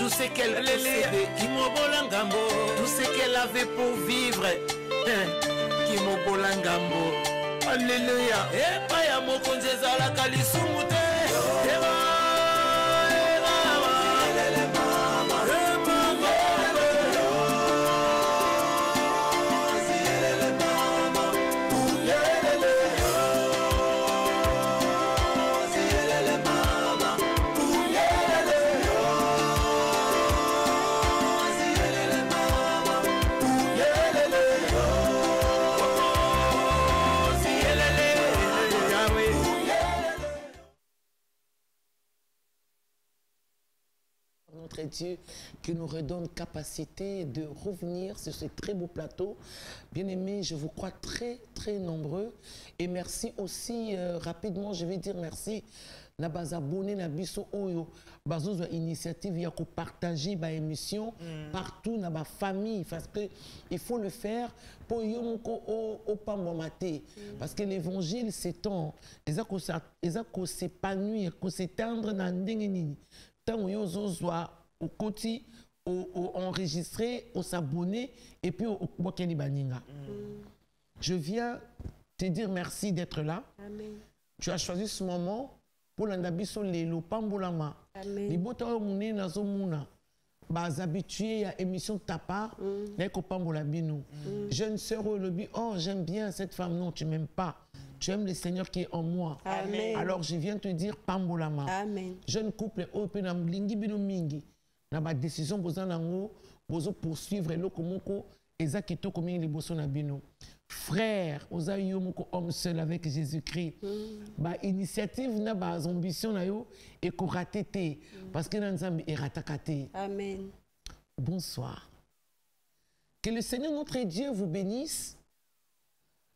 tout ce qu'elle possédait. Tout ce qu'elle avait pour vivre. Kimobola ngambo. Alléluia. Et pas ya mokonzi ezalaka lisumu te. Dieu qui nous redonne capacité de revenir sur ce très beau plateau. Bien-aimés, je vous crois très, très nombreux. Et merci aussi, rapidement, je vais dire merci. Na bazabone na biso oyo bazozo initiative ya ko partager ba émission partout na ba famille parce que il faut le faire pour yomoko au pambomate parce que l'évangile s'étend eza ko s'épanouir ko s'étendre na ndenge nini tant yozo zwa au côté au enregistrer au s'abonner et puis au bokeni baninga. Je viens te dire merci d'être là. Amen. Tu as choisi ce moment pour l'andabiso lelo pambolama. Libota omune nazo muna. Bas habitués à émission tapa neko pambola bino. Jeune sœur lobi, oh j'aime bien cette femme, non tu m'aimes pas. Tu aimes le Seigneur qui est en moi. Amen. Alors je viens te dire pambolama. Amen. Jeune couple open amlingi bino mingi. Na ba décision bozanango bozo poursuivre lokomoko ezakito komi liboso na bino. Frère, oza yomoko homme seul avec Jésus-Christ. Ba initiative na ba ambition na yo et ko raté parce que nzambe est ratakate. Amen. Bonsoir. Que le Seigneur notre Dieu vous bénisse.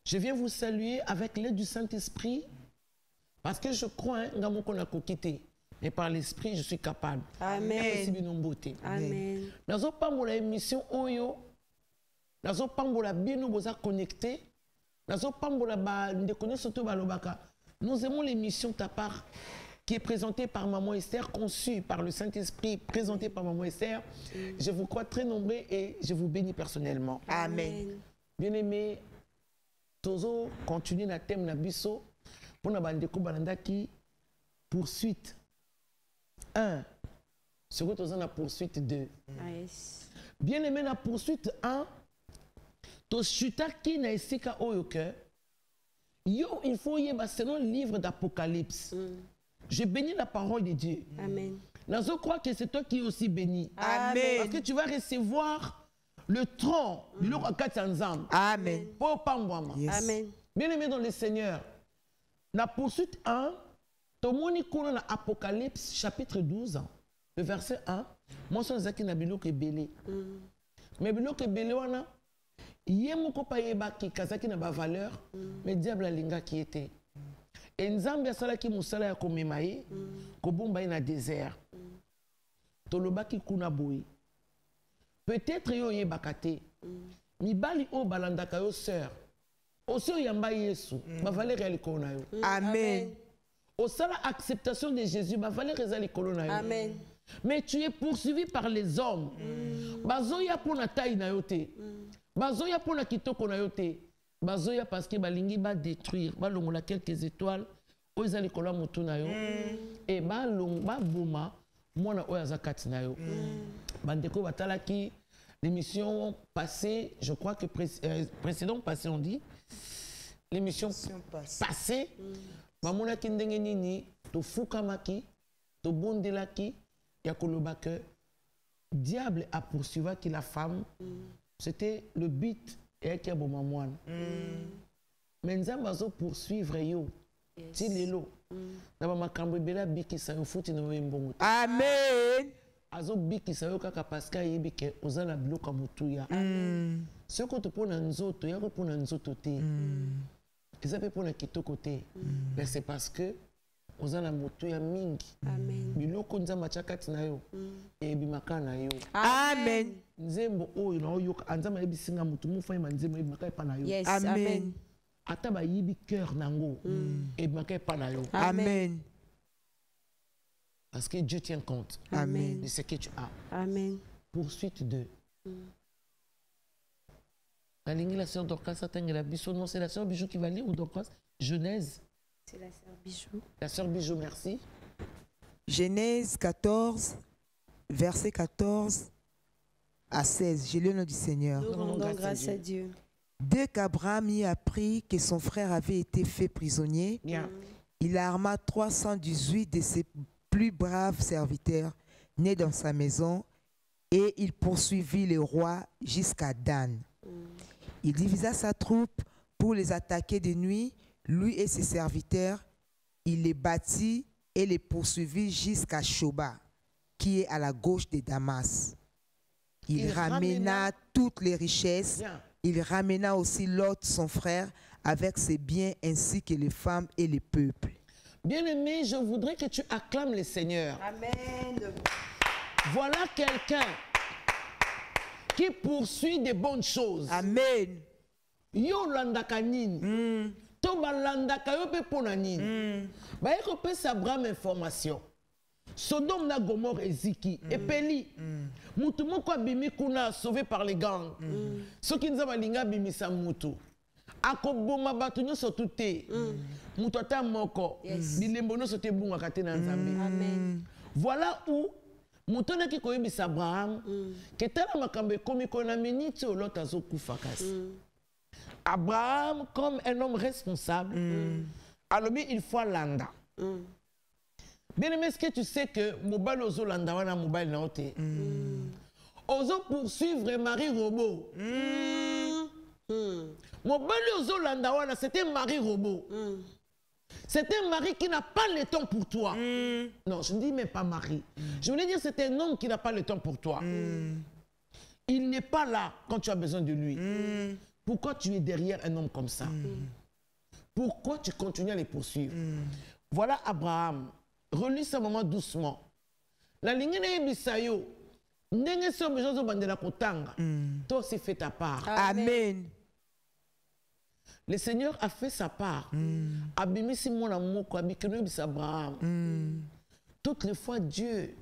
Je viens vous saluer avec l'aide du Saint-Esprit parce que je crois ngamoko na kokité. Et par l'esprit, je suis capable. Amen. Amen. Nazo pambola émission oyo. Nazo pambola bino boza connecté. Nazo pambola ba ndekone soto balobaka. Nous aimons l'émission ta part qui est présentée par Maman Esther, conçue par le Saint-Esprit, présentée par Maman Esther. Je vous crois très nombreux et je vous bénis personnellement. Amen. Bien-aimés, tozo continue na thème na biso pour na bandeko balandaki poursuite. 1. Ce que tu as la poursuite 2. Yes. Bien aimé, la poursuite 1. Tu chuta qui n'a esika oyoke. Yo, il faut y aller selon le livre d'Apocalypse. Je bénis la parole de Dieu. Amen. Je crois que c'est toi qui es aussi béni. Amen. Parce que tu vas recevoir le tronc du Lord ensemble. Amen. Pour Pambouama. Yes. Amen. Bien aimé dans le Seigneur. La poursuite 1. Tomoni kuna na Apocalypse chapitre 12, le verset 1, moi je zaki na biloko ebele. Mais biloko ebele wana yemoko pa yebaki kazaki na ba valeur, mais diable alinga qui était. Et nzambe asalaki musala ya komema ye, kobomba ye na désert. Tolobaki kuna boye. Peut-être yo yebaka te. Mibali o balandaka yo sœur. Oso yamba Yesu, ba valeur ya likolo na yo. Amen. Au sein de l'acceptation de Jésus, Amen. Mais tu es poursuivi par les hommes. Bazoya pour la taille na yote. Bazoya pour la kitoko na yote. Bazoya parce que balingi ba détruire. Ba longola quelques étoiles. Oza likola mutu na yo. Et ba boma mona oya zakati na yo. Bandeko batalaki l'émission passée, je crois que précédent passé on dit. L'émission passée. Mamona kindenge nini to fukamaki to bondelaki ya kolobaka diable a poursuivi qui la femme c'était le but et qui a bon mamoine mais nzamba zo poursuivre yo ti lelo na ba makambo bela biki sa yo futi na mbongo amen azo biki sa yo kaka parce que yebike ozana bloka mutuya ce que to pona nzoto ya ko pona nzoto te. Ils avaient pour la kitoko côté. Mais c'est parce que aux ana moto ya mingi. Amen. Biloko nzamba chakati na yo. E bimaka na yo. Amen. Nzembo oyo na oyo anzamba ebisinga mutu mufa nzembo ebimaka pa na yo. Yes. Amen. Ata ba yibi cœur nango. E bimaka pa na yo. Amen. Parce que Dieu tient compte Amen. de ce que tu as. Amen. Poursuite de. La ligne, la sœur Dorcas, non, c'est la sœur Bijou qui va lire ou Dorcas? Genèse. C'est la sœur Bijou. La sœur Bijou, merci. Genèse 14, verset 14 à 16. J'ai le nom du Seigneur. Nous rendons grâce à Dieu. Dès qu'Abraham y apprit que son frère avait été fait prisonnier, Bien. il arma 318 de ses plus braves serviteurs nés dans sa maison et il poursuivit le roi jusqu'à Dan. Il divisa sa troupe pour les attaquer de nuit, lui et ses serviteurs. Il les battit et les poursuivit jusqu'à Shoba, qui est à la gauche de Damas. Il ramena toutes les richesses. Bien. Il ramena aussi Lot, son frère, avec ses biens ainsi que les femmes et les peuples. Bien-aimé, je voudrais que tu acclames le Seigneur. Amen. Voilà quelqu'un qui poursuit des bonnes choses. Amen. Yo landaka nini. To balandaka yo pe pona nini. Ba yeko pesa Abraham information. Sodome na Gomorre eziki. Epeli. Mutu moko abimi kuna sauvé par les gangs. Soki nza balinga bimisa mutu. Akoboma bato nyonso te. Mutu ata moko. Bilembo nyonso te bungaka te na Nzambe. Amen. Voilà où Mutona ki koyebisa Abraham ke tala makambo ekomi kona miniti Lot azokufa kasi. Abraham, comme un homme responsable, alobi il faut landa. Bien aimé, est-ce que tu sais que mobile ozo landa wana mobile na ote? Ozo poursuivre Marie Robot. Mobile ozo landa wana c'était Marie Robot. C'est un mari qui n'a pas le temps pour toi. Non, je ne dis même pas mari. Je voulais dire c'est un homme qui n'a pas le temps pour toi. Il n'est pas là quand tu as besoin de lui. Pourquoi tu es derrière un homme comme ça? Pourquoi tu continues à les poursuivre? Voilà Abraham. Relis ce moment doucement. La ligne n'est bisayo. Ndenge so besoin de bandela kotanga. Toi aussi fais ta part. Amen. Le Seigneur a fait sa part. Abimisi mwana moko abikeno bisa Abraham. Toutes les fois Dieu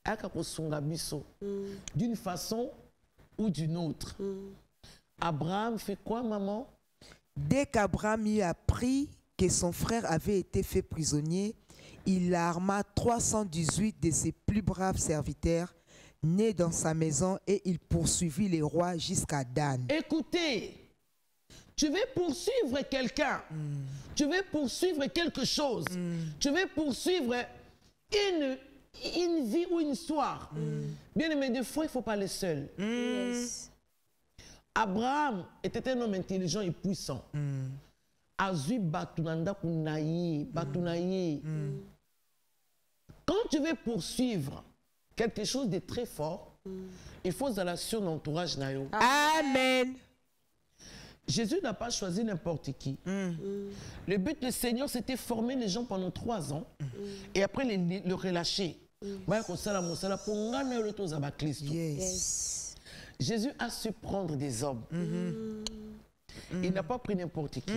a kosunga biso d'une façon ou d'une autre. Abraham fait quoi, maman? Dès qu'Abraham y apprit que son frère avait été fait prisonnier, il arma 318 de ses plus braves serviteurs nés dans sa maison et il poursuivit les rois jusqu'à Dan. Écoutez, tu veux poursuivre quelqu'un, tu veux poursuivre quelque chose, tu veux poursuivre une vie ou une histoire. Bien aimé, des fois, il ne faut pas aller seul. Yes. Abraham était un homme intelligent et puissant. Azui batunanda kunayi, batunayi. Quand tu veux poursuivre quelque chose de très fort, il faut aller sur l'entourage nayo. Amen. Jésus n'a pas choisi n'importe qui. Le but du Seigneur, c'était former les gens pendant 3 ans et après le relâcher. Yes. Jésus a su prendre des hommes. Il n'a pas pris n'importe qui.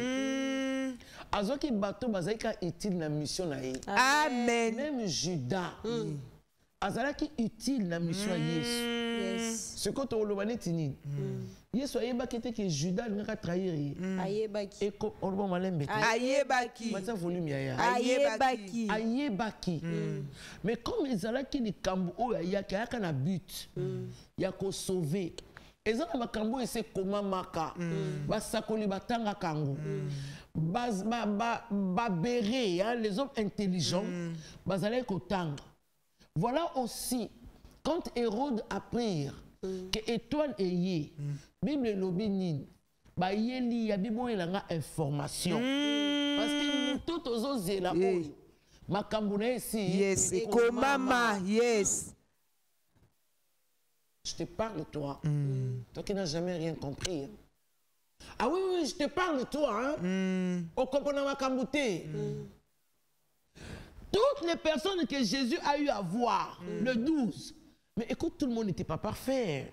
Azoki bateau bazaka utile na mission na ye. Amen. Même Judas. Azalaki utile na mission à Yesu. Yes. Ce que tu as dit, Yesu ayebaki te que Judas n'a trahir. Ayebaki. Eko orbo malembe. Ayebaki. Mata volume ya ya. Ayebaki. Ayebaki. Mais comme ezalaki likambo oyo ayaki ayaka na but ya ko sauver. Ezala makambo ese koma maka. Basakoli batanga kango. Babere, hein, les hommes intelligents, bazalaki kotanga. Voilà aussi, quand Hérode apprit que étoile est yé, Bible lobinin, ba yeli ya Bible elanga information. Parce que tout aux autres là, makambo na ici. Yes. Komama. Yes. Je te parle de toi. Toi qui n'as jamais rien compris. Ah oui, oui, je te parle de toi. Hein? Au comprenant makambo te. Toutes les personnes que Jésus a eu à voir, le 12. Mais écoute, tout le monde n'était pas parfait.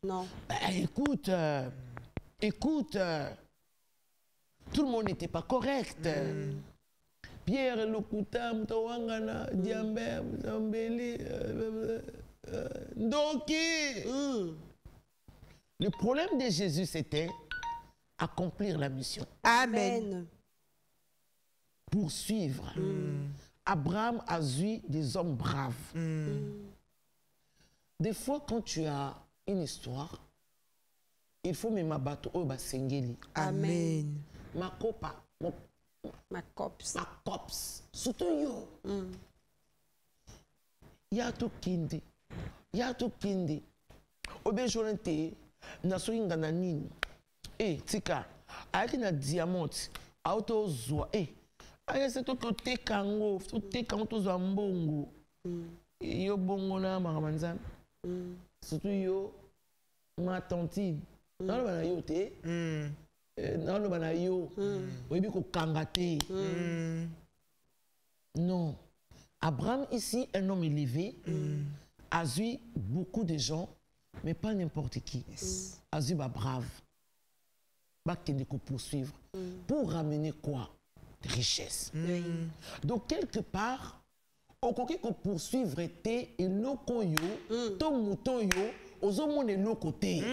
Non. Écoute, tout le monde n'était pas correct. Pierre Lokuta, Mtawangana, Diamber, Mtambeli, Ndoki. Le problème de Jésus, c'était accomplir la mission. Amen. Poursuivre. Abraham a vu des hommes braves. Des fois, quand tu as une histoire, il faut me mabato o basengeli. Amen. Ma copa, Ma cops. ma cops, surtout yo. Ya to kindi, ya to kindi. Obe jonente na so inga na nini. Tika, ayaki na diamant, auto zwa. Aya se to te kango, to kango to zwa mbongo. Yo bongo na makamanzana. Surtout yo ma tantine. Non bana yo te. Non bana yo. Oyebi ko kangate. Non. Abraham ici, un homme élevé, a vu beaucoup de gens, mais pas n'importe qui. A vu brave. Qui ne poursuivre. Pour ramener quoi? Richesse. Donc quelque part, au côté qu'on poursuivre était et loko yo, ton mouton yo, aux hommes de l'autre côté.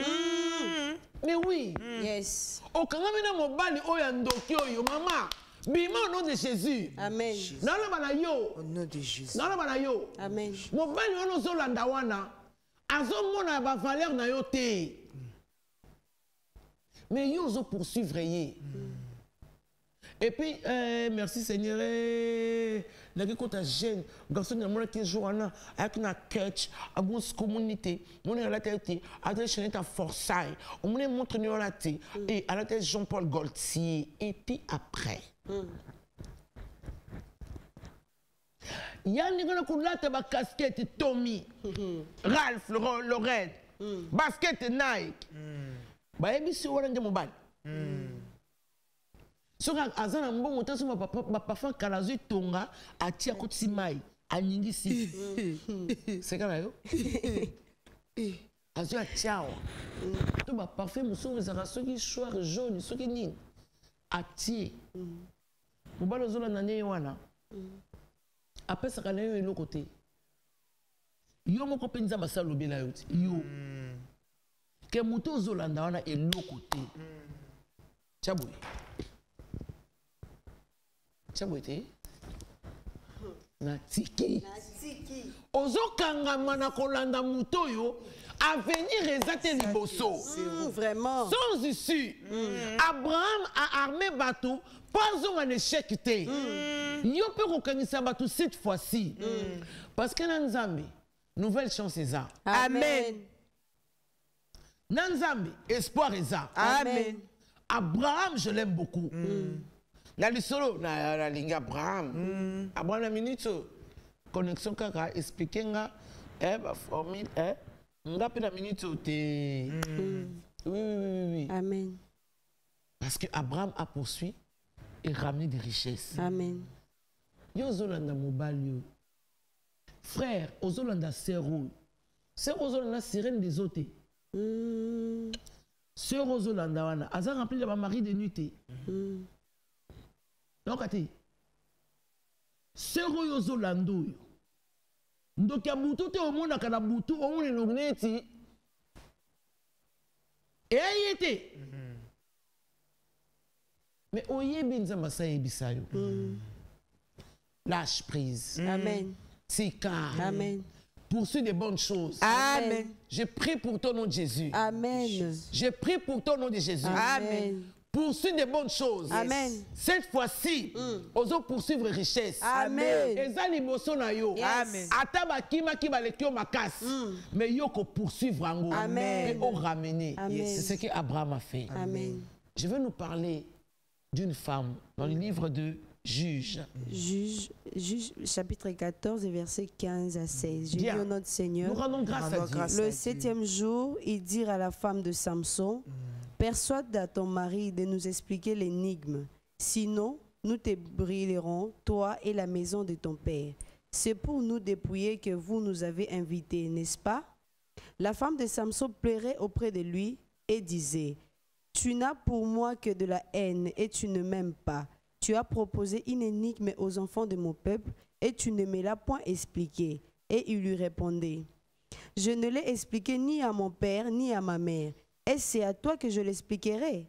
Mais oui. Yes. Au kangamina mobali oyandokyo yo mama. Bima au nom de Jésus. Amen. Au nom de Jésus. Amen. Mobali ono zolanda wana. Azomona ba valeur na yo te. Mais yo zo poursuivre ye. Et puis, merci Seigneur. La kota jeune, garçon de mon qui joue avec une catch, à bonne communauté, mon est la tête, à la chaîne à Forsyth, on me montre nous la tête, et à la tête Jean-Paul Gaultier. Et puis après, il y a une casquette Tommy, Ralph Lauren, basket Nike. Bah, et bien, si on a un mobile. So azana mbongo taso ma papa kalazu tonga atia kotsi mai anyingisi c'est kana yo azu atia to ba parfait muso za soki choix jaune soki nini atie mobalo zola na ne wana apesa kana yo eloko te yo moko penza basalo bela yo yo ke muto zolanda wana eloko te chaboy Chabouete na tiki ozokanga na kolanda mutoyo avenir ezate liboso vraiment sans issue. Abraham a armé bateau pas un échec te yo peut reconnaître bateau cette fois-ci parce que Nanzambe nouvelle chance est ça. Amen. Nanzambe espoir est ça. Amen. Abraham je l'aime beaucoup. La lisolo na la linga Abraham. Abraham na minute connexion kaka expliquer nga ba formule nga pe na minute te. Oui. Amen. Parce que Abraham a poursuivi et ramené des richesses. Amen. Yo zolanda mobali yo. Frère, ozolanda sero. Sero ozolanda sirène des autres. Sero ozolanda wana aza rempli de ba mari de nuit. Donc, sero yo zolando yo. Ndoki ya butu te omona kana butu omona longneti. Et yete. Mais oyebi nzamba sa yebisa yo. Lâche prise. Amen. Tika. Amen. Poursuis des bonnes choses. Amen. Je prie pour ton nom de Jésus. Amen. Je prie pour ton nom de Jésus. Amen. Poursuis des bonnes choses. Amen. Cette fois-ci, ozo poursuivre richesse. Amen. Eza liboso na yo. Amen. Ataba kima lekio makas. Mais yo ko poursuivre ango. Amen. Et au ramener. Amen. C'est ce qu'Abraham a fait. Amen. Je vais nous parler d'une femme dans le livre de Juges. Juge, chapitre 14, versets 15 à 16. J'ai dit au nom du Seigneur. Nous rendons grâce à Dieu. Le 7e jour, ils dirent à la femme de Samson, persuade à ton mari de nous expliquer l'énigme. Sinon, nous te brûlerons, toi et la maison de ton père. C'est pour nous dépouiller que vous nous avez invités, n'est-ce pas? La femme de Samson pleurait auprès de lui et disait, tu n'as pour moi que de la haine et tu ne m'aimes pas. tu as proposé une énigme aux enfants de mon peuple et tu ne me l'as point expliquée. Et il lui répondait, je ne l'ai expliqué ni à mon père ni à ma mère, et c'est à toi que je l'expliquerai.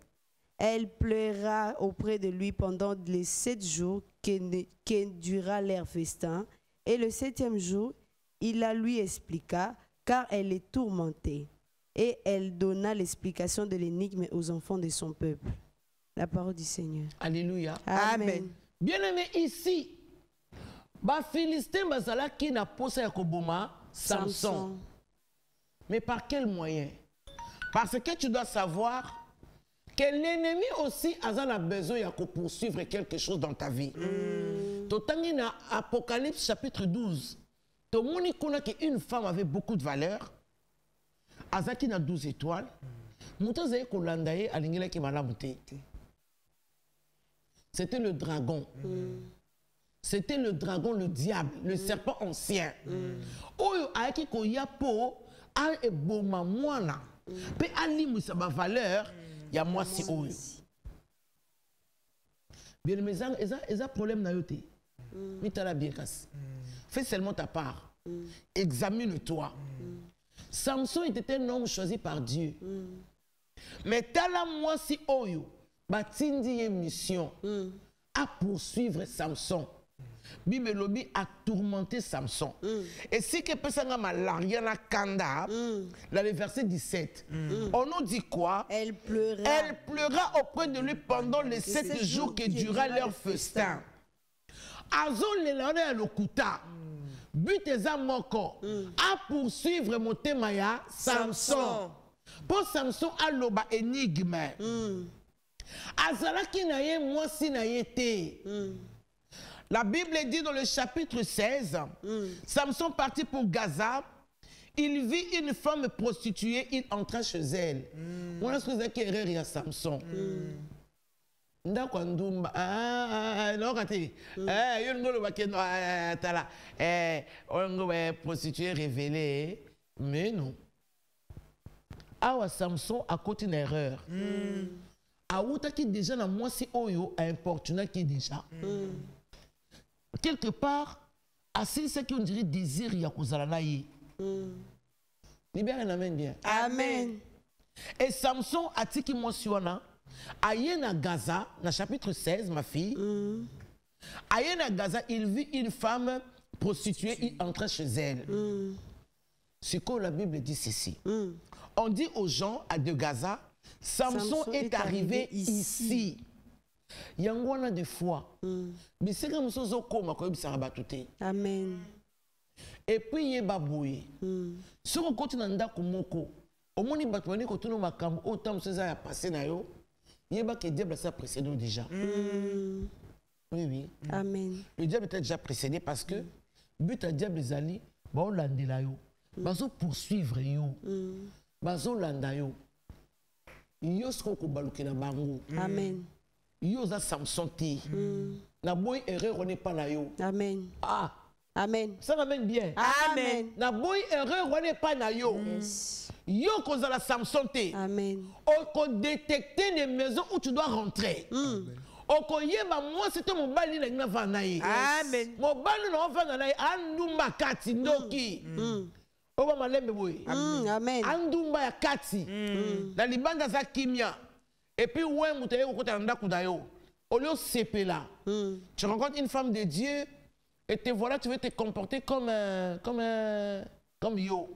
Elle pleura auprès de lui pendant les 7 jours que dura leur festin, et le 7e jour, il la lui expliqua, car elle est tourmentée. Et elle donna l'explication de l'énigme aux enfants de son peuple. La parole du Seigneur. Alléluia. Amen. Bien-aimé, ici, les Philistins bazalaki na posa ya koboma Samson. Mais par quel moyen? Parce que tu dois savoir que l'ennemi aussi a besoin de poursuivre quelque chose dans ta vie. Totangi na Apocalypse chapitre 12. Tomoni kona que une femme avait beaucoup de valeur. Azaki na 12 étoiles. Moutazaye kolandaye alingela ki malamu te. C'était le dragon. C'était le dragon, le diable, le serpent ancien. Oyo aaki ko yapo a eboma mwana. Pe alimu sa ba valeur ya mwasi oyo. Bien mes amis, eza problème na yote. Mitala bien kasi. Fais seulement ta part. Examine-toi. Samson était un homme choisi par Dieu. Mais tala mwasi oyo batindi ye mission à poursuivre Samson. Bimelobi a tourmenté Samson. Et si que pesanga malariana kanda, dans le verset 17, on nous dit quoi? Elle pleura. Elle pleura auprès de lui pendant les 7 jours que dura leur festin. Azon le laone lokuta. But eza moko à poursuivre motemaya Samson. Pour Samson aloba énigme. Azalaki na ye mwasi na ye te. La Bible dit dans le chapitre 16, Samson partit pour Gaza, il vit une femme prostituée, il entra chez elle. On a ce qui est Samson. Ndakwa non kati yongolo bakeno tala ongo prostituée révélée, mais non. Awa Samson a côté une erreur. Aouta qui déjà na moi si oyo a importuné qui déjà. Quelque part, assez ce qu'on dirait désir ya kozala yi. Libère un amen bien. Amen. Et Samson a dit qu'il mentionne aye na Gaza, na chapitre 16, ma fille. Aye na Gaza, il vit une femme prostituée, il entra chez elle. Ce que la Bible dit ceci. On dit aux gens de Gaza, Samson est arrivé ici. Yangwana de foi. Mais c'est comme ça que Amen. et puis il y a baboué. Si on continue à komoko, au moins il batouani quand on makam autant ça a passé na yo. Il y a que diable ça précédé déjà. Oui oui. Amen. Le diable était déjà précédé parce que but à diable zali ba landela yo. Bazo poursuivre yo. Bazo landa yo. Yo sko ko balukina bango. Amen. Yo za Samson ti. Na boy erreur on n'est pas na yo. Amen. Ah. Amen. Ça m'amène bien. Amen. Na boy erreur on n'est pas na yo. Yo koza la Samson te. Amen. On peut détecter les maisons où tu dois rentrer. On connaît moi c'était mon bali na vanaye. Amen. Mon bali na vanaye andumba kati ndoki. Oba malembe boy. Amen. Andumba ya kati. Na libanda za kimia. Et puis ouais mutaye ko tanda kudayo. Au lieu sepela. Tu rencontres une femme de Dieu et te voilà tu veux te comporter comme yo.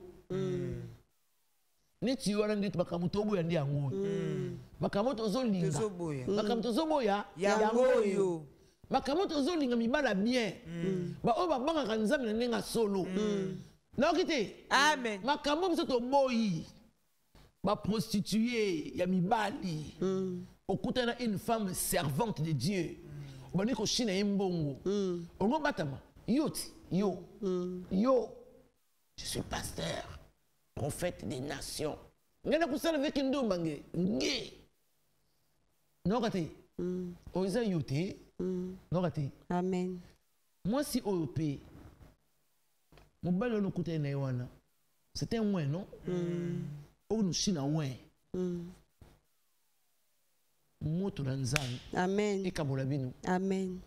Ni tu wana ndit bakamuto boya ndi yango. Bakamuto zolinga. Bakamuto zoboya yango yo. Bakamuto zolinga mibala bien. Ba o babanga kanzami na nenga solo. Na okite. Amen. Makambo msoto boyi. Ba prostituée ya mibali. Okutana une femme servante de Dieu. Bani ko shina imbongo. Ongo batama. Yoti. Yo. Je suis pasteur. Prophète des nations. Ngana kusala avec ndomba nge. Nge. Nokati. Oza yote. Nokati. Amen. Moi si OEP. Mon balo no kuta na wana. C'était un ouin, non? On nous chine un ouin. moto na nzambe Amen. ekabola bino. Amen.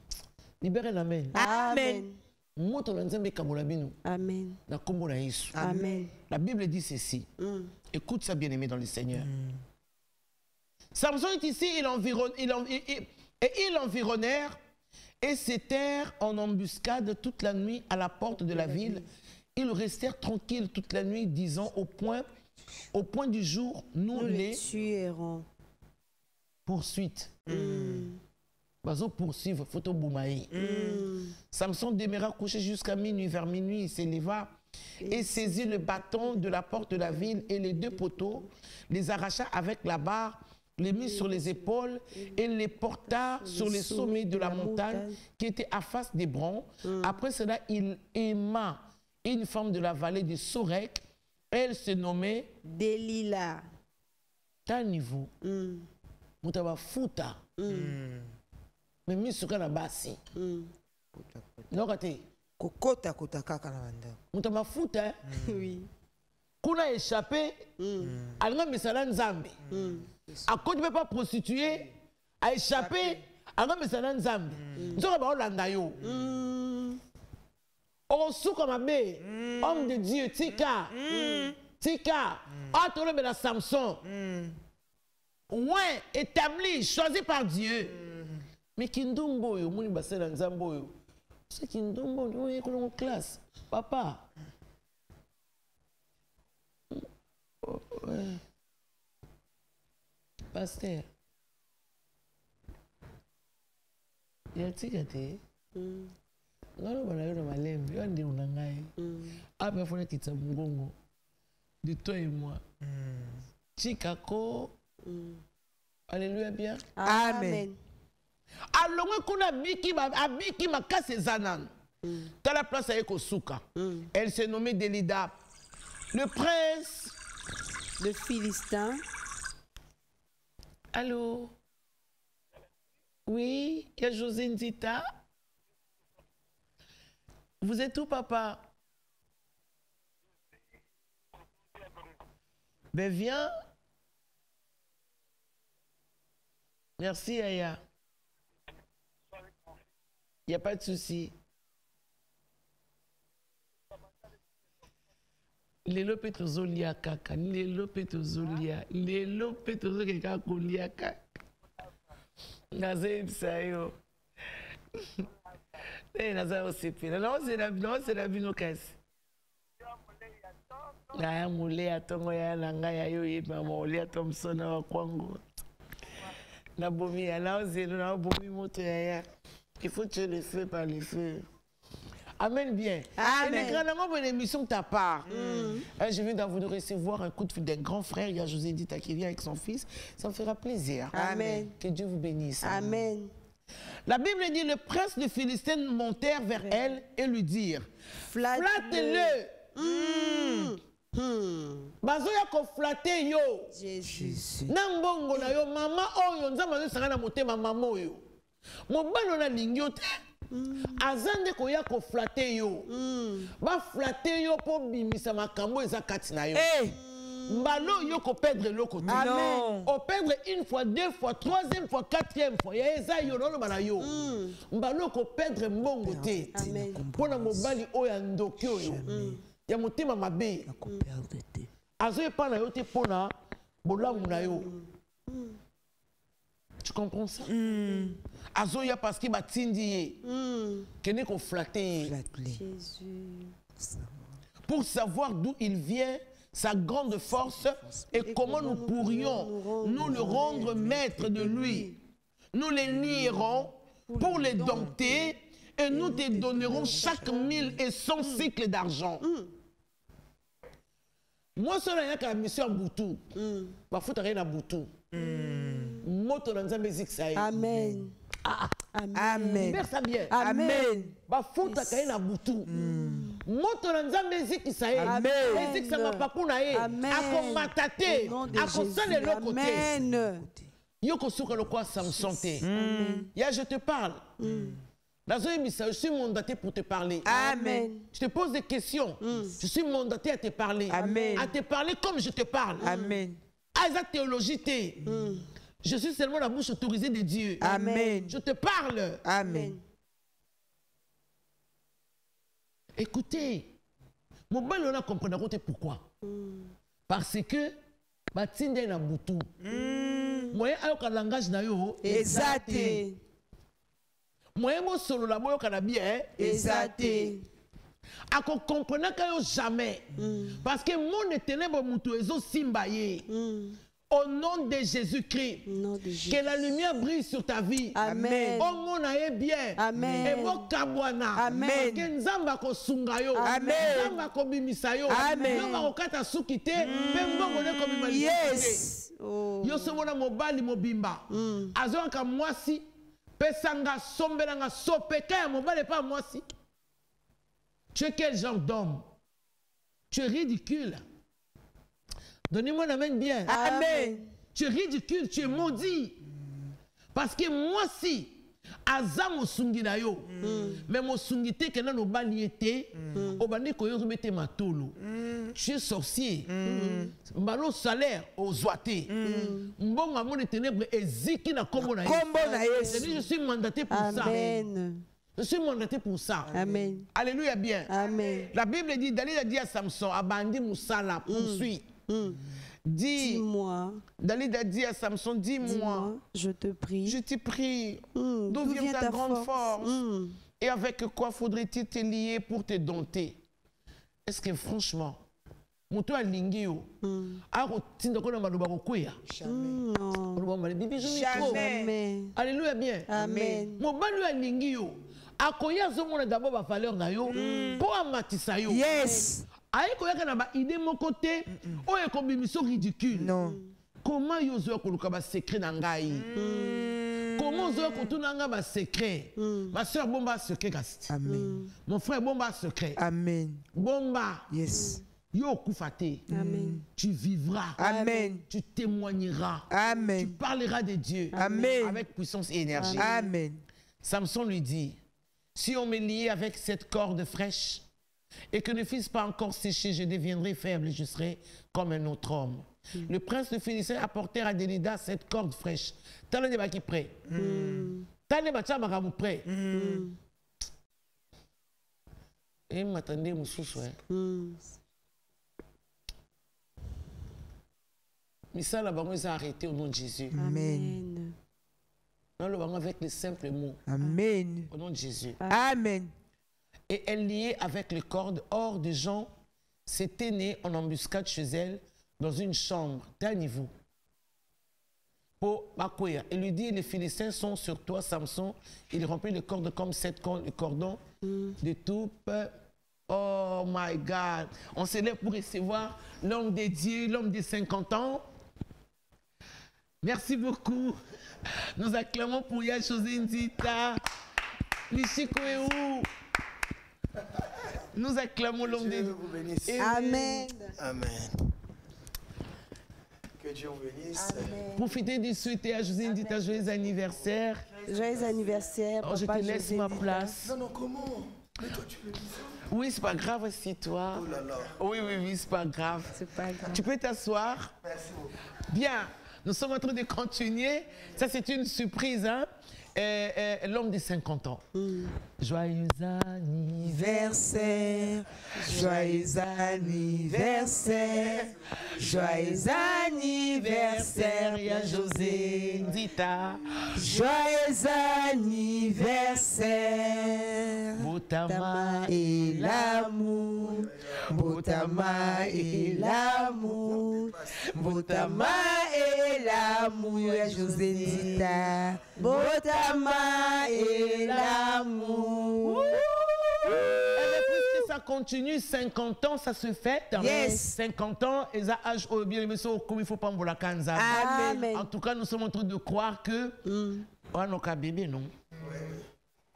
Libérez l'amen. Amen. Moto na nzambe ekabola bino. Amen. Na kombo na Yesu. Amen. La Bible dit ceci. Écoute ça, bien-aimé dans le Seigneur. Samson est ici, ils l'environnèrent et s'étèrent en embuscade toute la nuit à la porte de la ville. Ils restèrent tranquilles toute la nuit, disant au point du jour, nous les tuerons. Poursuite. Bazo poursuivre, photo boumaï. Samson demeura couché jusqu'à minuit. Vers minuit, il s'éleva et saisit le bâton de la porte de la ville et les deux poteaux, les arracha avec la barre, les mit sur les épaules et les porta sur les sommets de la montagne qui était à face d'Hébron. Après cela, il aima une femme de la vallée de Sorek. Elle se nommait Delilah. Tanivu. Moutaba Fouta. Mais mis sur la basi. Non, kate. Kokota kota kaka na banda. Moutaba Fouta. Oui. Kuna échappé. Alga misala nzambe. À quoi tu ne peux pas prostituer, à échapper, à la maison nzambe. Nous sommes en Hollande. On sous comme un bé, homme de Dieu, Tika, Tika, ah tu le la Samson, ouais, établi, choisi par Dieu. Mais Kindumbo yo, mouni basse dans nzambo yo, c'est Kindumbo yo, il y a une classe, papa. Ouais. Pasteur, il y a un petit gâté. Non, non, non, non, il y a un petit ah, mais il faut que tu de toi et moi. Chikako. Alléluia bien. Amen. Alors, on a Biki ma casse zanan. Dans la place à Ekosuka. Elle s'est nommée Delida. Le prince. Le Philistin. Allô? Oui, il y a José Ndita. Vous êtes où, papa? Ben, viens. Merci, Aya. Il n'y a pas de souci. Lelo petozolia kaka, lelo petozolia, lelo petozolia kaka kolia kaka. Naze psayo. Naza osipi. Non c'est la bino kasi. Na mule atongo ya nanga ya yo yeba mole atomsona wa kwangu. Na bomi ya na ozelo na bomi moto ya. Il faut tuer le feu par le feu. Amen bien. Amen. Et les grands bonne émission de ta part. Je viens d'avoir de recevoir un coup de fil d'un grand frère. Il y a José Dita qui vient avec son fils. Ça me fera plaisir. Amen. Que Dieu vous bénisse. Amen. La Bible dit, le prince de Philistine montèrent vers elle et lui dirent, flatte-le. Bazoya ko flatte yo. Jésus. Nambongo na yo mama oyo nzamba zo sanga na motema mama oyo. Mobano na lingyo te. Azande ko ya ko flatte yo. Ba flatte yo po bimisa makambo eza kati na yo. Mbalo yo ko perdre loko te. Amen. O perdre une fois, deux fois, troisième fois, quatrième fois. Ya eza yo no bana yo. Mbalo ko perdre mbongo te. Amen. Pona mobali oyo ndoki oyo. Ya motema mabe. Azoye pa na yo te pona bolamu na yo. Tu comprends ça? Azoya parce qu'il m'a tindi. Qu'il n'est qu'on flatté. Pour savoir d'où il vient, sa grande force et comment nous pourrions nous le rendre maître de lui. Nous les nierons pour les dompter et nous te donnerons chaque 1100 cycles d'argent. Moi, seul, il y a qu'à la mission Boutou. Ma faute, rien à Boutou. Moto dans un musique, ça y est. Amen. Amen. Mère ça bien. Amen. Ma faute, rien à Boutou. Moto dans un musique, ça y est. Amen. Musique, ça m'a pas pour naïe. Amen. Ako matate. Au nom de Ako Jésus. sale le côté. Amen. Yoko souka le quoi, ça me sentait. Ya, je te parle. Je suis mandaté pour te parler. Amen. Je te pose des questions. Je suis mandaté à te parler. Amen. À te parler comme je te parle. Amen. À la théologie. Je suis seulement la bouche autorisée de Dieu. Amen. Je te parle. Amen. Écoutez, mon bel on a compris pourquoi. Parce que Batinde na butu. Moyen ayoka langage na yo. Exacté. Moyen mo solo la moyo kana bien. Exacté. Ako comprendre que jamais. Parce que mon éternel mutu ezo simbaye. Au nom de Jésus-Christ, que la lumière brille sur ta vie. Amen. Oh mon aïe bien. Amen. Et mon kabwana. Amen. Que nzamba ko sungayo. Amen. Nzamba ko bimisayo. Amen. Nzamba ko kata sukite. Pembo ngone ko bimali. Yes. Oh. Yo se mona mobali mobimba. Azonka mwasi. Pesanga sombelanga sopeka ya mobali pas mwasi. Tu es quel genre d'homme? Tu es ridicule. Donnez-moi la main bien. Amen. Tu es ridicule, tu es maudit. Parce que moi si, aza mosungi na yo, mais mosungi te que no bali ete, obande ko yo mete matolo. Tu es sorcier. Mbalo salaire aux zoité. Mbonga mon de ténèbres eziki na kombo na Yesu. Je suis mandaté pour ça. Amen. Je suis mandaté pour ça. Amen. Alléluia bien. Amen. La Bible dit, Dalila dit à Samson, abandi Moussala, poursuit. Dis-moi. Dalila dit à Samson, dis-moi, je te prie. je te prie, d'où vient ta grande force? Et avec quoi faudrait-il te lier pour te dompter? Est-ce que franchement, moto a lingio, a rotinda kona maluba kokuya? Jamais. Alléluia bien. Amen. Mon balu a lingio, a koya zomona d'abord ba valeur na yo, pour amatisa yo. Yes. Aïe koya kana ba idée mon côté, o e kombimiso ridicule. Non. Comment yo zo koluka ba secret na ngai? Comment zo kotuna nga ba secret? Ma soeur bomba secret gasti. Amen. Mon frère bomba secret. Amen. Bomba. Yes. Yo kufate. Amen. Tu vivras. Amen. Tu témoigneras. Tu Amen. parleras de Dieu. Amen. Avec puissance et énergie. Amen. Samson lui dit, si on me liait avec cette corde fraîche et que ne fût pas encore séché, je deviendrai faible et je serai comme un autre homme. Le prince de Philistins apportèrent à Délida cette corde fraîche. T'as le débat qui est prêt. T'as le débat qui est prêt. Et m'attendez, mon sous-souhait. Mais ça, là-bas, on les a arrêtés au nom de Jésus. Amen. Non, le ballon avec les simples mots. Amen. Au nom de Jésus. Amen. Et elle liait avec les cordes. Or, des gens s'étaient nés en embuscade chez elle dans une chambre d'un niveau. Pour Makoya. Il lui dit, les Philistins sont sur toi, Samson. Il remplit les cordes comme 7 cordons de toupe. Oh my God. On se lève pour recevoir l'homme de Dieu, l'homme de 50 ans. Merci beaucoup. Nous acclamons pour Ya José Ndita. Lichiko est où? Nous acclamons l'homme de Dieu. Amen. Amen. Que Dieu vous bénisse. Profitez de souhaiter à José Ndita joyeux anniversaire. Joyeux anniversaire, Oh, je papa te laisse José ma Ndita. place. Non, non, comment? Mais toi, tu le dis ça? Oui, c'est pas grave, assieds-toi. Oh là là. Oui, oui, oui, c'est pas grave. C'est pas grave. Tu peux t'asseoir. Merci beaucoup. Bien, nous sommes en train de continuer. Ça, c'est une surprise, hein? L'homme de 50 ans. Joyeux anniversaire. Joyeux anniversaire. Joyeux anniversaire, Ya José Ndita. Joyeux anniversaire. Botama Et l'amour. Botama et l'amour. Botama et l'amour, ya José Ndita. Botama et l'amour. Puisque ça continue, 50 ans, ça se fête. Yes. 50 ans, et ça âge au bien, mais comme il faut pas me la kanza. Amen. En tout cas, nous sommes en train de croire que on n'a qu'un bébé, non?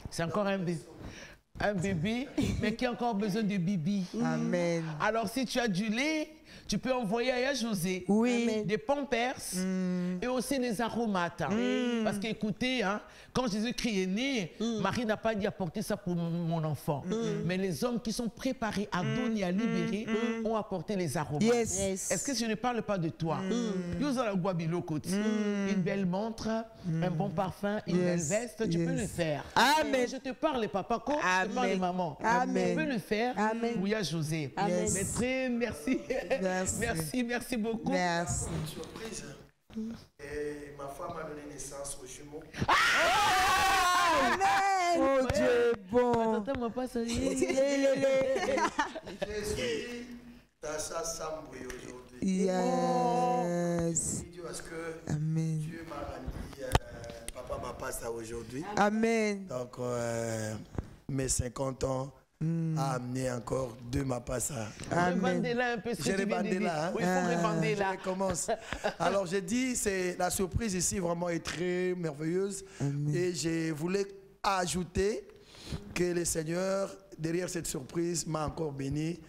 C'est encore un bébé. Un bébé, mais qui a encore besoin de bibi. Amen. Alors, si tu as du lait, tu peux envoyer à José Oui. des pampers et aussi des aromates. Parce qu'écoutez, hein, quand Jésus-Christ est né, Marie n'a pas dit apporter ça pour mon enfant. Mais les hommes qui sont préparés à donner, à libérer, ont apporté les aromates. Yes. Est-ce que je ne parle pas de toi? Une belle montre, un bon parfum, une belle veste, tu peux le faire. Amen. Je te parle, papa, je te parle, maman. Amen. Tu peux le faire. Amen. Oui, à José. Amen. Mais très merci. Merci. Merci beaucoup. Merci. Une surprise. Et ma femme a donné naissance aux jumeaux. Oh Dieu est bon. Attends, moi pas ça. Je suis Tassa Samboué aujourd'hui. Yes. Parce que Amen. Dieu m'a rendu, papa m'a passé ça aujourd'hui. Amen. Donc, mes 50 ans a amené encore 2 mapassa. Revendez là un peu ce que J'ai tu viens de revendé dire. là. Hein? Oui, il faut revendre là. Je commence. Alors, j'ai dit, la surprise ici vraiment est très merveilleuse. Et je voulais ajouter que le Seigneur, derrière cette surprise, m'a encore béni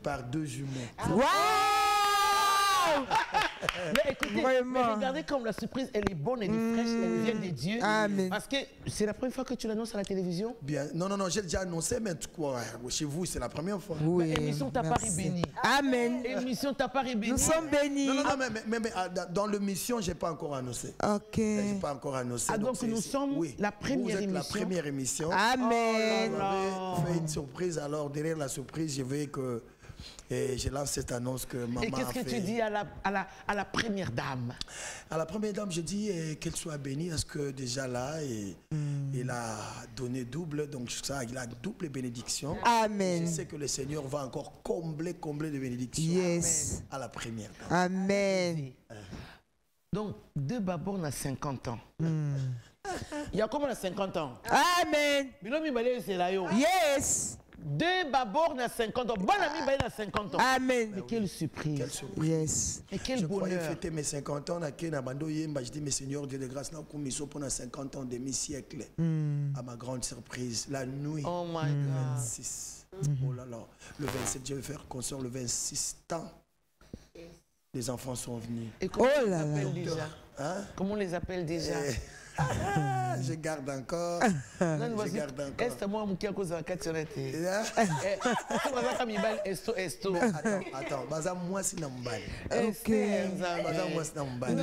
par 2 jumeaux. Wow! Mais écoutez, Vraiment. mais regardez comme la surprise, elle est bonne, elle est fraîche, elle vient de Dieu. Amen. Parce que c'est la première fois que tu l'annonces à la télévision. Bien. Non, j'ai déjà annoncé, mais quoi, chez vous, c'est la première fois. Oui. Émission Ta part est Merci. bénie. Amen. Émission Ta part est bénie. Nous sommes bénis. Non, mais dans l'émission, je n'ai pas encore annoncé. Ok. Je n'ai pas encore annoncé. Ah, donc nous sommes la première Vous êtes émission. la première émission. Amen. Vous avez fait une surprise. Alors, derrière la surprise, je veux que je lance cette annonce que maman Et qu'est-ce que a fait. tu dis à la première dame? À la première dame, je dis qu'elle soit bénie parce que déjà là, il a donné double. Donc, ça, il a double bénédiction. Amen. Je sais que le Seigneur va encore combler de bénédictions. Yes. À la première dame. Amen. Donc, 2 Baborn à 50 ans. Il y a comment à 50 ans? Amen. Bilomi Balé, c'est là, yo. Yes. 2 Baborn à 50 ans. Bon ami Balé à 50 ans. Amen. Mais quelle surprise. Quelle surprise. Yes. Et quel Je croyais bonheur. fêter mes 50 ans. Je dis, mais Seigneur Dieu de grâce, là, comme ils pendant 50 ans, demi-siècle. À ma grande surprise, la nuit. Oh my God. 26. Oh là là. Le 27, je vais faire concert le 26 ans. Les enfants sont venus. Et comment Oh on les là là. appelle déjà? Hein? Comment on les appelle déjà? Je garde encore. Non, Je garde encore. Est-ce moi mon qui a cause à 4 sur Hein? Esto. Attends, Baza, moi, c'est Nambal. Ok. Baza, moi, c'est Nambal.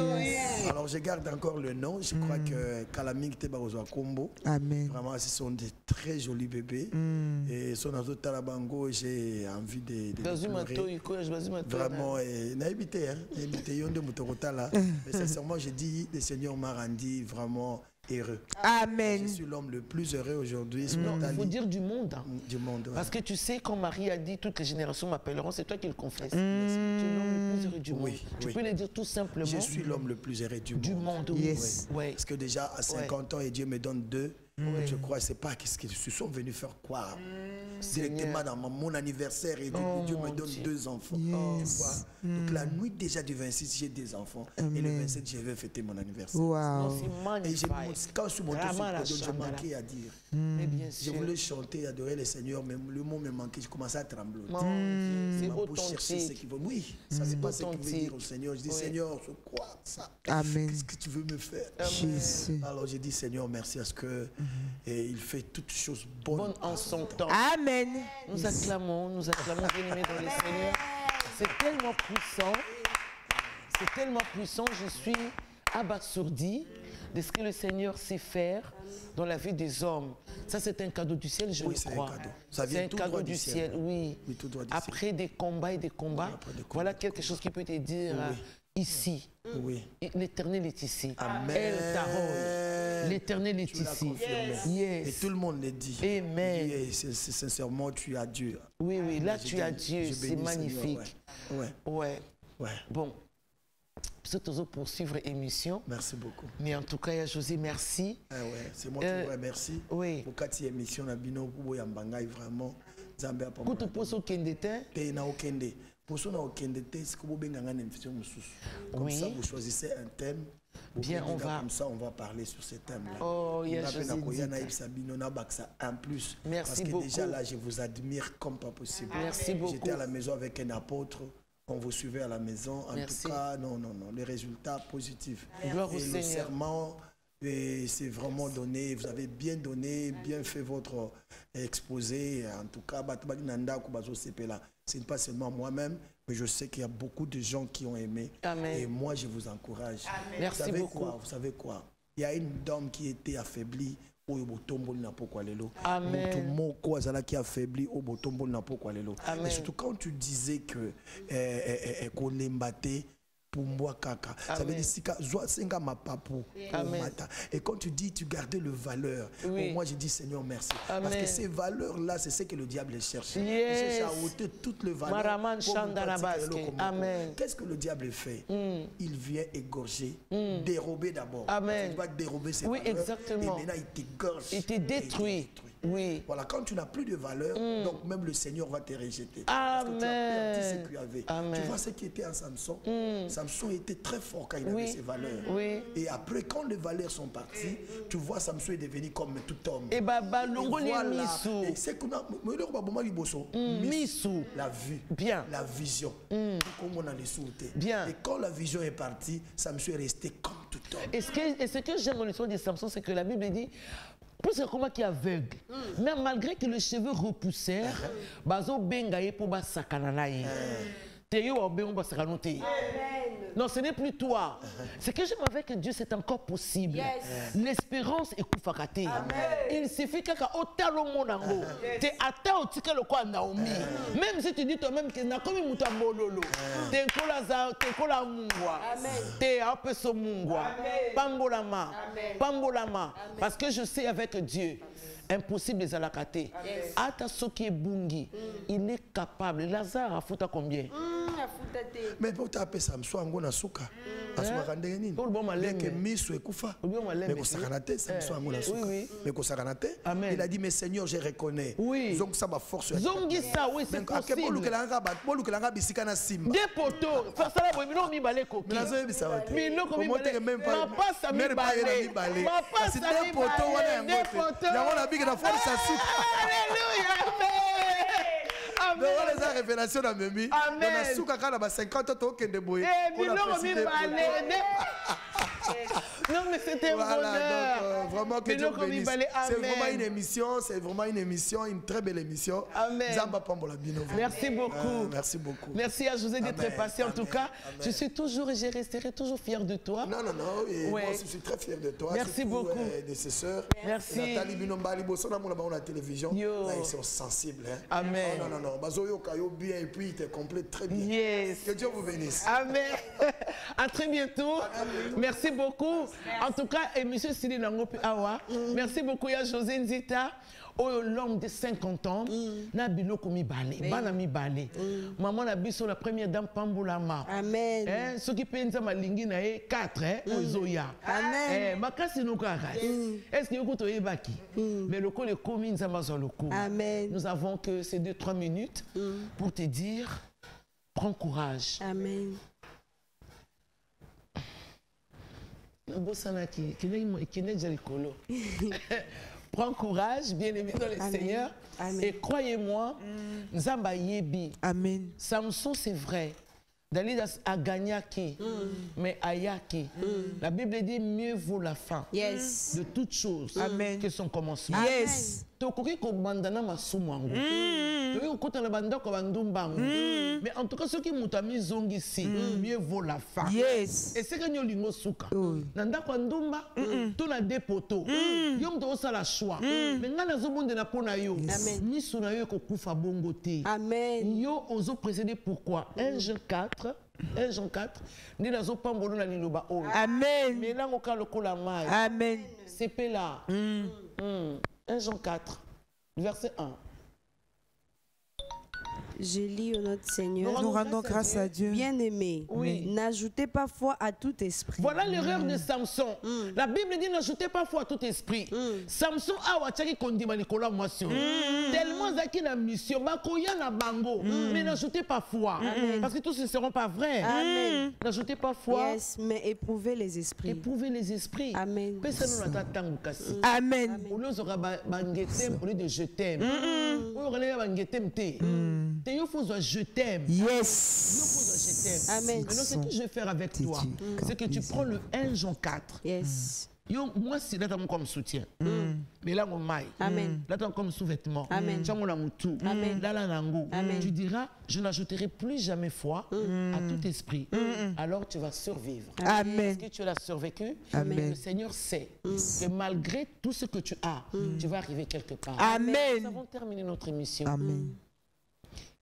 Alors, je garde encore le nom. Je crois que Kalaming Tebarozo Kombo. Amen. Vraiment, ce sont des très jolis bébés. Et son autre Talabango, j'ai envie de pleurer. Vraiment, n'a évité, hein. N'a évité, Yonde Mutorotala. Mais sincèrement, j'ai dit, le Seigneur m'a rendu vraiment heureux. Amen. Je suis l'homme le plus heureux aujourd'hui. Non, il faut dire du monde. Hein. Du monde. Ouais. Parce que tu sais, quand Marie a dit toutes les générations m'appelleront, c'est toi qui le confesses. Tu es l'homme le plus heureux du monde. Tu peux le dire tout simplement. Je suis l'homme le plus heureux du monde. Du monde, oui. Yes. Ouais. Parce que déjà, à 50 ans, et Dieu me donne 2. Je crois, c'est pas qu'est-ce qu'ils se sont venus faire croire. Directement dans mon anniversaire, et Dieu me donne 2 enfants. Tu vois? Donc la nuit déjà du 26, j'ai des enfants. Et le 27, je vais fêter mon anniversaire. Non, Wow. c'est Et magnifique. quand je suis monté sur Vraiment, le la podium, je chandala. manquais à dire. Mais bien Je sûr. voulais chanter, adorer le Seigneur, mais le mot me manquait. Je commençais à trembler. Mon Dieu, c'est Ma bouche cherchait ce authentique. qu'il veut. Oui, ça c'est pas ce qu'il veut Authentique. dire au Seigneur. Je dis, Oui. Seigneur, je crois ça. Amen. Qu'est-ce que tu veux me faire? Jésus. Alors j'ai dit, Seigneur, merci parce que et il fait toutes choses bonnes. Bonne en son temps. Amen. Nous acclamons, bien-aimés dans le Seigneur. C'est tellement puissant. C'est tellement puissant. Je suis abasourdi de ce que le Seigneur sait faire dans la vie des hommes. Ça, c'est un cadeau du ciel, je Oui, le c'est un crois. cadeau. Ça vient C'est un tout cadeau droit du du ciel, ciel. oui. Oui, tout droit du Après des combats et des combats, après des combats. voilà quelque chose qui peut te dire ici. Oui. L'éternel est ici. Amen. El Tahor. L'éternel est Tu l'as ici. confirmé. Yes. Et tout le monde le dit. Amen. Et sincèrement, tu as Dieu. Oui, oui, là Je tu dis- as Dieu, je c'est bénis le Seigneur, magnifique. Ouais. Ouais. Ouais. Bon, c'est toujours poursuivre l'émission. Merci beaucoup. Mais en tout cas, José, merci. Ah ouais, c'est moi qui vous remercie. Oui. Pour cette émission, Nabino, pour Yambangai, vraiment. Zambia, pas Quand tu poses au Kendete, Te na okende. Pour ça, na okende, c'est que vous avez une émission. Comme Oui. ça, vous choisissez un thème. Vous Bien, venez on là, va- Comme ça, on va parler sur ce thème-là. Oh, il y a On José appelle Nakoya Ndika. Naïb Sabino Nabaksa en plus. Merci Parce que beaucoup. déjà là, je vous admire comme pas possible. Merci beaucoup. J'étais à la maison avec un apôtre. on vous suivait à la maison. En Merci. tout cas, non, les résultats positifs. Gloire au Et le Seigneur. serment, c'est vraiment donné. Vous avez bien donné, bien fait votre exposé. En tout cas, ce n'est pas seulement moi-même, mais je sais qu'il y a beaucoup de gens qui ont aimé. Amen. Et moi, je vous encourage. Merci beaucoup. Vous savez quoi? Il y a une dame qui était affaiblie. Amen. Qui affaibli au botombo na pokwa lelo. Amen. Et surtout quand tu disais que kolembate Pumbwa kaka. Ça veut dire sika zwa senga mapapu. Et quand tu dis tu gardais le valeur, moi je dis Seigneur merci. Amen. Parce que ces valeurs là c'est ce que le diable cherche. Yes. Il cherche à ôter toutes les valeurs. Maraman pour vous pratiquer le Amen. Qu'est-ce que le diable fait? Il vient égorger, dérober d'abord. Amen. Il va dérober ses oui, valeurs. Exactement. Et maintenant il t'égorge. Il te détruit. Oui. Voilà, quand tu n'as plus de valeur, donc même le Seigneur va te rejeter. Amen. Parce que tu as perdu ce qu'il y avait. Amen. Tu vois ce qui était en Samson. Samson était très fort quand il avait ses valeurs. Oui. Et après, quand les valeurs sont parties, tu vois Samson est devenu comme tout homme. Et voilà. Et c'est qu'on a la vue, bien, la vision. Comme on a les sauté. Bien. Et quand la vision est partie, Samson est resté comme tout homme. Et ce que j'aime dans l'histoire de Samson, c'est que la Bible dit plus c'est comment qui est aveugle. Mais malgré que les cheveux repoussèrent, bazo bengaye pour bas sakananaye. Non, ce n'est plus toi. Ce que j'aime avec Dieu, c'est encore possible. L'espérance est koufakate. Il suffit que otalo monango. Te ata otika le kwa Naomi. Même si tu dis toi-même que na komi muta mololo. Te kola za, te kola mungwa. Te apeso mungwa. Pambolama. Pambolama. Parce que je sais avec Dieu. Impossible les alakate. Ata soki bungi, il est capable. Lazare a fouta combien? Mais pour taper Samson angona suka. Asuka kandenge nini? Mais que miso ekufa. Mais ko sakanate Samson angona suka. Mais ko sakanate. Il a dit mais Seigneur je reconnais. Donc ça ma force. Zongi ça oui c'est possible. Bolu kelanga bisika na simba. Des poteaux. Ça la boy mino mi balé ko. Mais nazo bisa wate. Mino ko mi balé. Même pas. Ma passe mi balé. Ma passe mi balé. Des poteaux. Yango na biki na force à suka. Alléluia. Mais on les a révélation dans Memi. On a souka quand on a 50 ans au Kendeboy. Non mais c'était un bonheur. Donc vraiment que Dieu bénisse. C'est vraiment une émission, une très belle émission. Amen. Merci beaucoup. Merci beaucoup. Merci à José d'être passé en tout cas. Je suis toujours et je resterai toujours fier de toi. Non. Et moi aussi, je suis très fier de toi. Merci beaucoup. De ses sœurs. Merci. Nathalie Binombali, on a la télévision. Là, ils sont sensibles. Amen. Non. Bazoyo Kayo bien et puis il te complète très bien. Yes. Que Dieu vous bénisse. Amen. À très bientôt. Merci beaucoup. En tout cas, et M. Sidi Nangopi Awa, merci beaucoup à José Nzita. L'homme de 50 ans, na biloko mi balé, bana mi balé. Maman na biso la première dame Pamboulama. Amen. Ce qui pensa malingi na 4 ozoya. Amen. Makasi no kara. Est-ce que vous avez baki? Mais le col est commis nzamba le coup. Amen. Nous avons que ces 2-3 minutes pour te dire prends courage. Amen. Prends courage, bien-aimé dans le Seigneur. Amen. Et croyez-moi, Nzamba Yebi. Amen. Samson, c'est vrai. Dalidas a gagné qui, mais Ayaki. La Bible dit mieux vaut la fin de toutes choses que son commencement. Yes. Mais en tout cas, ceux qui m'ont mis zongi ici, mieux vaut la fin. Yes. Et c'est que nous l'avons souka. Nanda kwa ndumba, tout na des poteaux. Yom to osa la choix. Mais nga na zobonde na pona yo. Misu na yo ko kufa bongo te. Amen. Yo ozo précédé pourquoi? 1 Jean 4. Ni na zo pambolo na liloba o. Amen. Mais là ngoka lokola mai. Amen. C'est là. 1 Jean 4, verset 1. Je lis au nom du Seigneur. Nous rendons grâce à Dieu. Bien-aimé, n'ajoutez pas foi à tout esprit. Voilà l'erreur de Samson. La Bible dit n'ajoutez pas foi à tout esprit. Samson a watchaki kondima Nicolas Moisson. Tellement zaki la mission, bakoya na bango. Mais n'ajoutez pas foi. Parce que tous ne seront pas vrais. Amen. N'ajoutez pas foi. Yes, mais éprouvez les esprits. Éprouvez les esprits. Amen. Amen. Au lieu de je t'aime. Je t'aime. Yes. t'aime. Amen. Maintenant, ce que je vais faire avec toi, c'est que tu prends le 1 Jean 4. Yes. Yo, moi, c'est là comme soutien. Mais là, on maille. Amen. Là, comme sous-vêtement. Amen. Amen. Là, là, nango. Tu diras, je n'ajouterai plus jamais foi à tout esprit. Alors, tu vas survivre. Amen. Est-ce que tu l'as survécu? Amen. Le Seigneur sait que malgré tout ce que tu as, tu vas arriver quelque part. Amen. Nous avons terminé notre émission. Amen.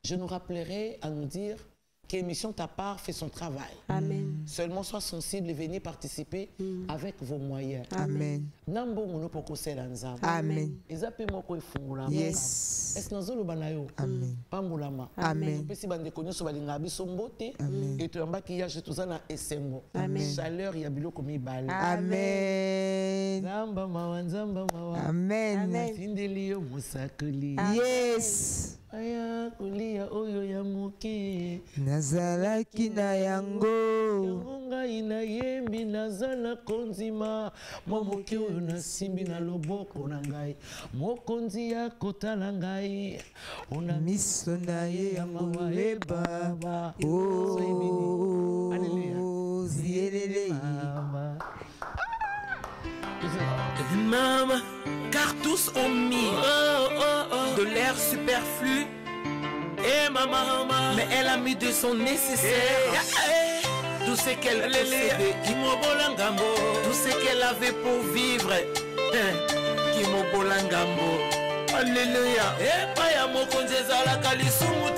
Je nous rappellerai à nous dire qu'émission Ta Part fait son travail. Amen. Seulement sois sensible et venez participer avec vos moyens. Amen. Nambo mono poko sela nzambe. Amen. Ezape moko efungula. Yes. Est-ce que bana yo? Amen. Pambulama. Amen. Pesi bande konyo so balinga biso mbote. Et to yambaki ya je tozana esengo. Amen. Chaleur ya biloko mibale. Amen. Nzamba mawa nzamba mawa. Amen. Tindeli yo musakoli. Yes. Aya kulia oyo ya muke. Nazalaki na yango. Ngai na yembi nazala konzima mwa moke oyo nasimbi na loboko na ngai mokonzi ya kotala ngai ona miso na ye ya mawa e baba oh zielele Maman, car tous ont mis de l'air superflu. Et maman, mais elle a mis de son nécessaire. Tout ce qu'elle possédait, tout ce qu'elle avait pour vivre. Alléluia. Et pas ya mokonzi ezalaka lisumu